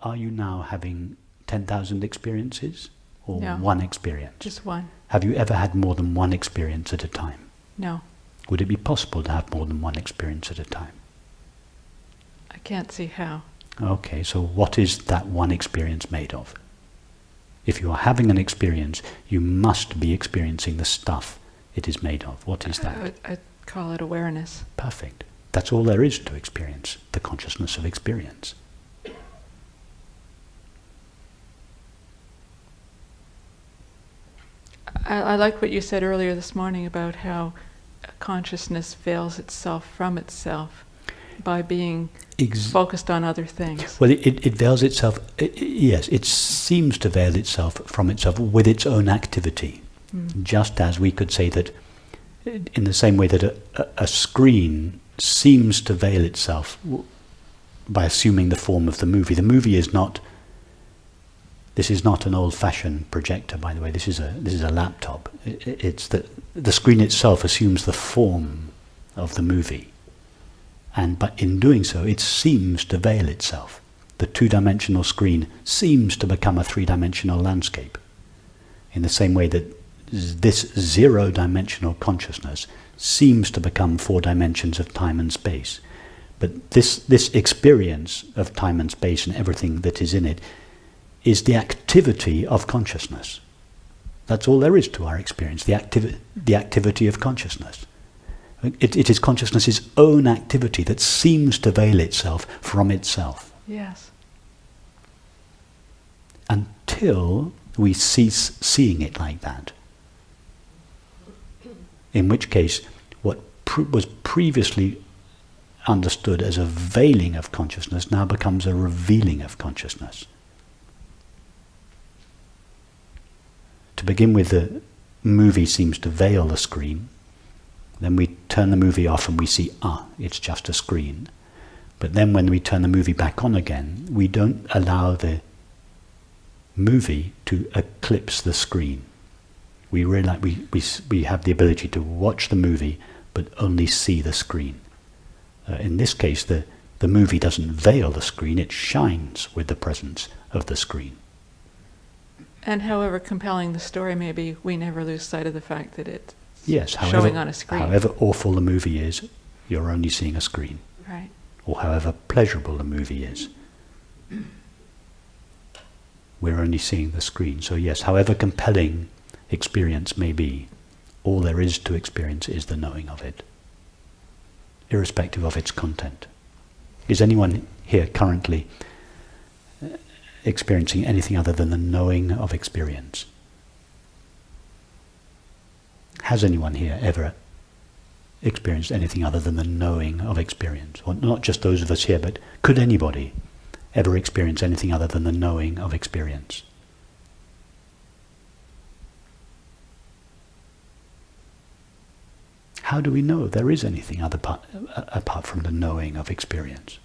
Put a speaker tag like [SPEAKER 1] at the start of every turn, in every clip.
[SPEAKER 1] Are you now having 10,000 experiences or
[SPEAKER 2] No.
[SPEAKER 1] one experience?
[SPEAKER 2] Just one.
[SPEAKER 1] Have you ever had more than one experience at a time?
[SPEAKER 2] No.
[SPEAKER 1] Would it be possible to have more than one experience at a time?
[SPEAKER 2] I can't see how.
[SPEAKER 1] Okay, so what is that one experience made of? If you are having an experience, you must be experiencing the stuff it is made of. What is that?
[SPEAKER 2] I'd call it awareness.
[SPEAKER 1] Perfect. That's all there is to experience, the consciousness of experience.
[SPEAKER 2] I like what you said earlier this morning about how consciousness veils itself from itself by being focused on other things.
[SPEAKER 1] Well, it veils itself, yes, it seems to veil itself from itself with its own activity. Just as we could say that, in the same way that a screen seems to veil itself by assuming the form of the movie. The movie is not, this is not an old-fashioned projector, by the way, this is a laptop. It's the screen itself assumes the form of the movie. But in doing so, it seems to veil itself. The two-dimensional screen seems to become a three-dimensional landscape. In the same way that this zero-dimensional consciousness seems to become 4 dimensions of time and space. But this experience of time and space and everything that is in it is the activity of consciousness. That's all there is to our experience, the activity of consciousness. It is consciousness's own activity that seems to veil itself from itself.
[SPEAKER 2] Yes.
[SPEAKER 1] Until we cease seeing it like that. In which case, what was previously understood as a veiling of consciousness now becomes a revealing of consciousness. To begin with, the movie seems to veil the screen. Then we turn the movie off and we see, it's just a screen. But then when we turn the movie back on again, we don't allow the movie to eclipse the screen. We realize we have the ability to watch the movie, but only see the screen. In this case, the movie doesn't veil the screen, it shines with the presence of the screen.
[SPEAKER 2] And however compelling the story may be, we never lose sight of the fact that it's
[SPEAKER 1] however,
[SPEAKER 2] showing on a screen.
[SPEAKER 1] However awful the movie is, you're only seeing a screen.
[SPEAKER 2] Right.
[SPEAKER 1] Or however pleasurable the movie is, we're only seeing the screen. So yes, however compelling experience may be, all there is to experience is the knowing of it, irrespective of its content. Is anyone here currently experiencing anything other than the knowing of experience? Has anyone here ever experienced anything other than the knowing of experience? Or not just those of us here, but could anybody ever experience anything other than the knowing of experience? How do we know there is anything apart from the knowing of experience?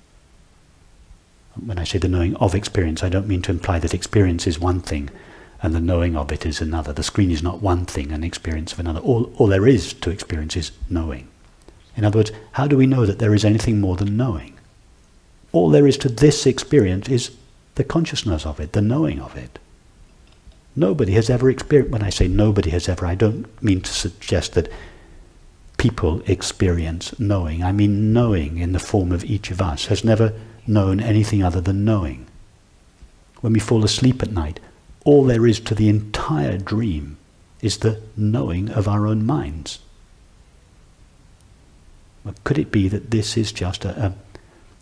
[SPEAKER 1] When I say the knowing of experience, I don't mean to imply that experience is one thing and the knowing of it is another. The screen is not one thing and experience of another. All there is to experience is knowing. In other words, how do we know that there is anything more than knowing? All there is to this experience is the consciousness of it, the knowing of it. Nobody has ever experienced, when I say nobody has ever, I don't mean to suggest that people experience knowing. I mean knowing in the form of each of us has never known anything other than knowing. When we fall asleep at night, all there is to the entire dream is the knowing of our own minds. Well, could it be that this is just a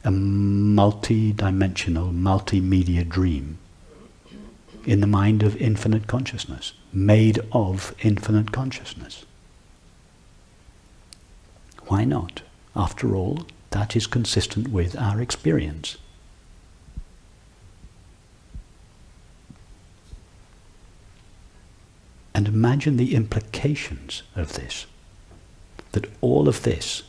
[SPEAKER 1] multi-dimensional, multimedia dream in the mind of infinite consciousness, made of infinite consciousness? Why not? After all, that is consistent with our experience. And imagine the implications of this. That all of this,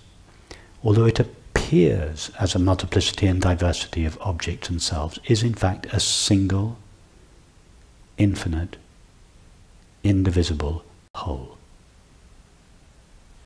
[SPEAKER 1] although it appears as a multiplicity and diversity of objects and selves, is in fact a single, infinite, indivisible whole.